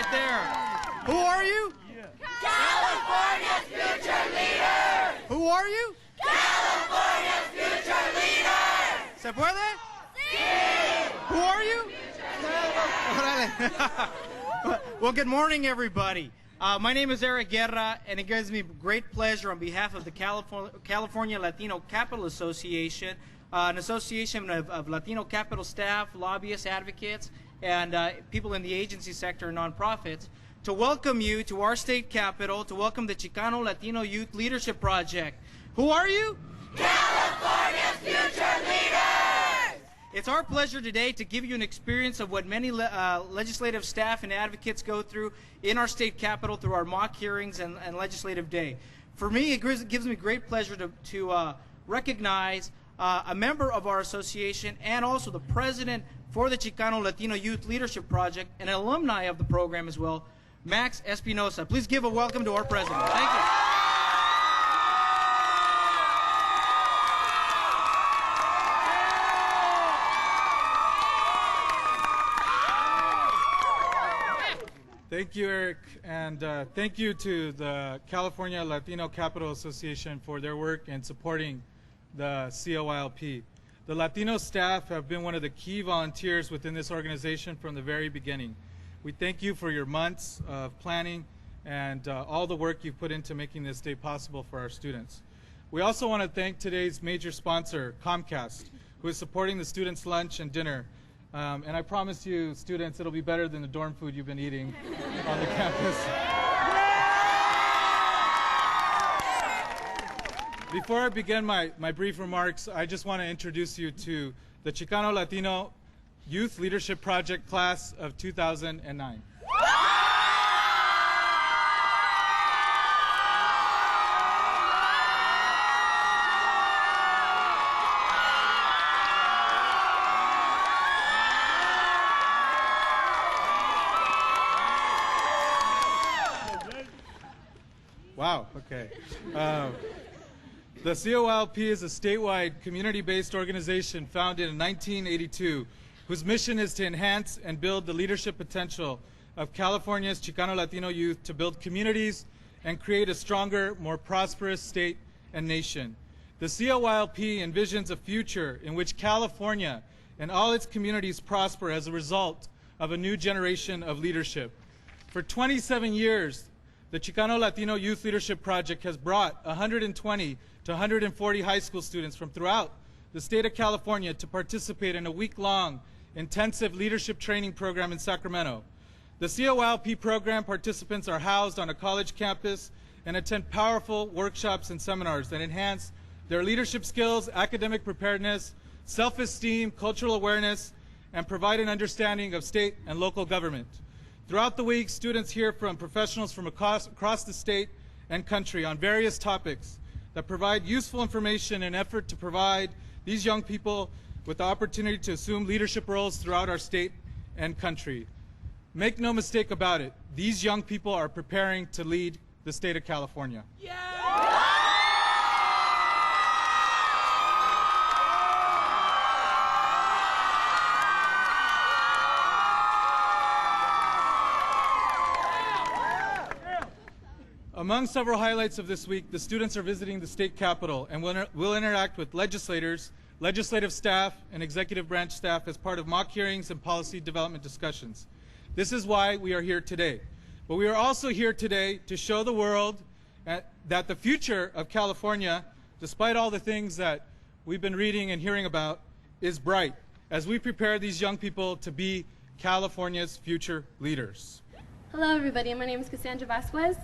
right there. Who are you? California's future leader! Who are you? California's future leader! ¿Se puede? Sí! Who are you? Well, good morning, everybody. My name is Eric Guerra, and it gives me great pleasure on behalf of the California Latino Capital Association, an association of Latino capital staff, lobbyists, advocates, and people in the agency sector and nonprofits, to welcome you to our state capitol, to welcome the Chicano Latino Youth Leadership Project. Who are you? California's future leaders! It's our pleasure today to give you an experience of what many legislative staff and advocates go through in our state capitol through our mock hearings and legislative day. For me, it gives me great pleasure to recognize a member of our association and also the president for the Chicano Latino Youth Leadership Project, and an alumni of the program as well, Max Espinosa. Please give a welcome to our president. Thank you. Thank you, Eric, and thank you to the California Latino Capital Association for their work in supporting the CLYP. The Latino staff have been one of the key volunteers within this organization from the very beginning. We thank you for your months of planning and all the work you've put into making this day possible for our students. We also want to thank today's major sponsor, Comcast, who is supporting the students' lunch and dinner. And I promise you, students, it'll be better than the dorm food you've been eating on the campus. Before I begin my brief remarks, I just want to introduce you to the Chicano Latino Youth Leadership Project class of 2009. Wow, okay. The CLYP is a statewide community-based organization founded in 1982 whose mission is to enhance and build the leadership potential of California's Chicano Latino youth to build communities and create a stronger, more prosperous state and nation. The CLYP envisions a future in which California and all its communities prosper as a result of a new generation of leadership. For 27 years, the Chicano Latino Youth Leadership Project has brought 120 to 140 high school students from throughout the state of California to participate in a week-long intensive leadership training program in Sacramento. The CLYP program participants are housed on a college campus and attend powerful workshops and seminars that enhance their leadership skills, academic preparedness, self-esteem, cultural awareness, and provide an understanding of state and local government. Throughout the week, students hear from professionals from across the state and country on various topics that provide useful information in an effort to provide these young people with the opportunity to assume leadership roles throughout our state and country. Make no mistake about it, these young people are preparing to lead the state of California. Yeah! Among several highlights of this week, the students are visiting the state capitol and will interact with legislators, legislative staff, and executive branch staff as part of mock hearings and policy development discussions. This is why we are here today. But we are also here today to show the world that the future of California, despite all the things that we've been reading and hearing about, is bright as we prepare these young people to be California's future leaders. Hello everybody, my name is Cassandra Vasquez.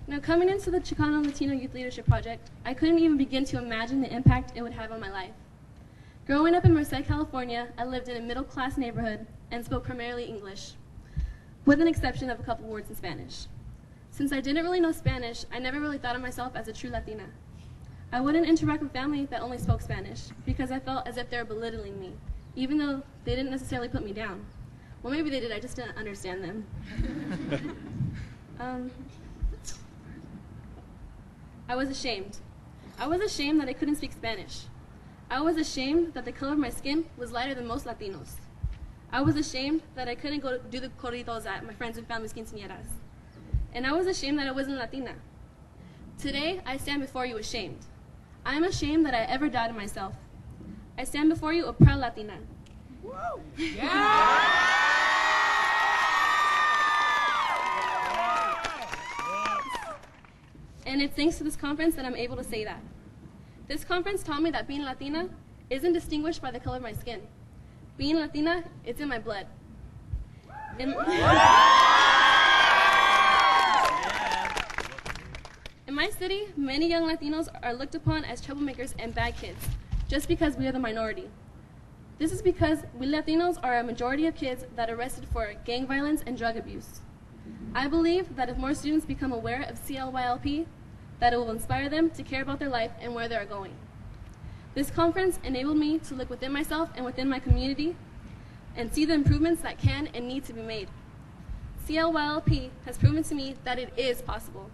Now, coming into the Chicano Latino Youth Leadership Project, I couldn't even begin to imagine the impact it would have on my life. Growing up in Merced, California, I lived in a middle-class neighborhood and spoke primarily English, with an exception of a couple words in Spanish. Since I didn't really know Spanish, I never really thought of myself as a true Latina. I wouldn't interact with family that only spoke Spanish because I felt as if they were belittling me, even though they didn't necessarily put me down. Well, maybe they did, I just didn't understand them. I was ashamed. I was ashamed that I couldn't speak Spanish. I was ashamed that the color of my skin was lighter than most Latinos. I was ashamed that I couldn't go do the corridos at my friends and family's quinceañeras. And I was ashamed that I wasn't Latina. Today, I stand before you ashamed. I am ashamed that I ever doubted myself. I stand before you a proud Latina. Woo! And it's thanks to this conference that I'm able to say that. This conference taught me that being Latina isn't distinguished by the color of my skin. Being Latina, it's in my blood. In my city, many young Latinos are looked upon as troublemakers and bad kids, just because we are the minority. This is because we Latinos are a majority of kids that are arrested for gang violence and drug abuse. I believe that if more students become aware of CLYLP, that it will inspire them to care about their life and where they are going. This conference enabled me to look within myself and within my community and see the improvements that can and need to be made. CLYLP has proven to me that it is possible.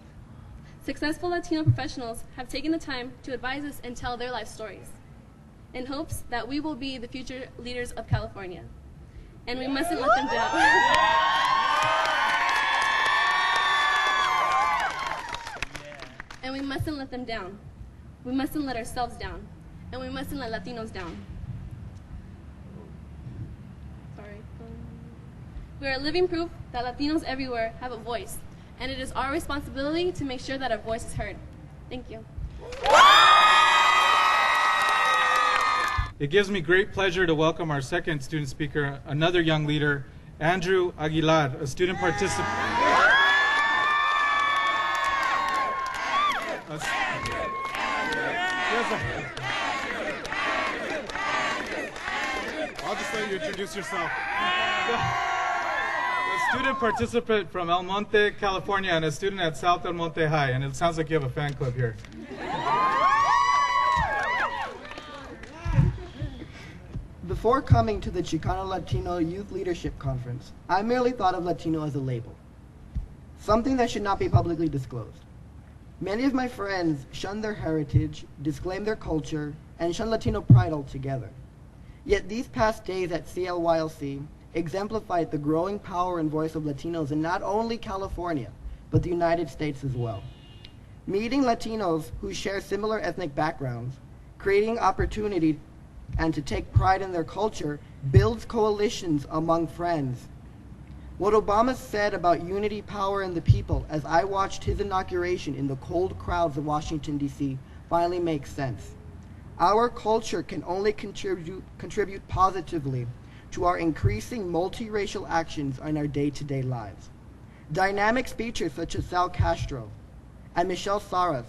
Successful Latino professionals have taken the time to advise us and tell their life stories in hopes that we will be the future leaders of California. And we mustn't let them down. And we mustn't let them down. We mustn't let ourselves down. And we mustn't let Latinos down. Sorry. We are living proof that Latinos everywhere have a voice, and it is our responsibility to make sure that our voice is heard. Thank you. It gives me great pleasure to welcome our second student speaker, another young leader, Andrew Aguilar, a student participant. I'll just let you introduce yourself. A student participant from El Monte, California, and a student at South El Monte High, and it sounds like you have a fan club here. Before coming to the Chicano Latino Youth Leadership Conference, I merely thought of Latino as a label, something that should not be publicly disclosed. Many of my friends shun their heritage, disclaim their culture, and shun Latino pride altogether. Yet these past days at CLYLC exemplified the growing power and voice of Latinos in not only California, but the United States as well. Meeting Latinos who share similar ethnic backgrounds, creating opportunity and to take pride in their culture builds coalitions among friends. What Obama said about unity, power, and the people as I watched his inauguration in the cold crowds of Washington, D.C. finally makes sense. Our culture can only contribute positively to our increasing multiracial actions in our day-to-day lives. Dynamic speakers such as Sal Castro and Michelle Saras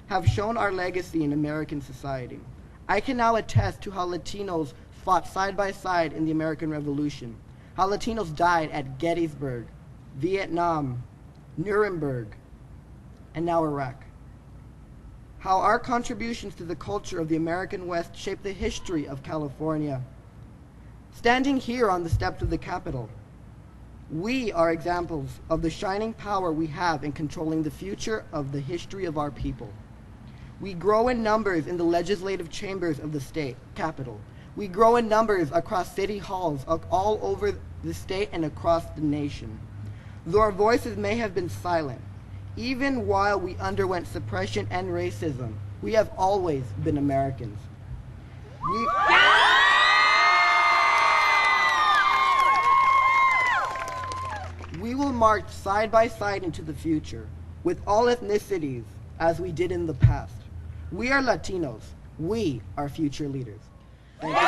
have shown our legacy in American society. I can now attest to how Latinos fought side by side in the American Revolution, how Latinos died at Gettysburg, Vietnam, Nuremberg, and now Iraq. How our contributions to the culture of the American West shaped the history of California. Standing here on the steps of the Capitol, we are examples of the shining power we have in controlling the future of the history of our people. We grow in numbers in the legislative chambers of the state capitol. We grow in numbers across city halls all over the state and across the nation. Though our voices may have been silent, even while we underwent suppression and racism, we have always been Americans. We will march side by side into the future with all ethnicities as we did in the past. We are Latinos. We are future leaders. Thank you.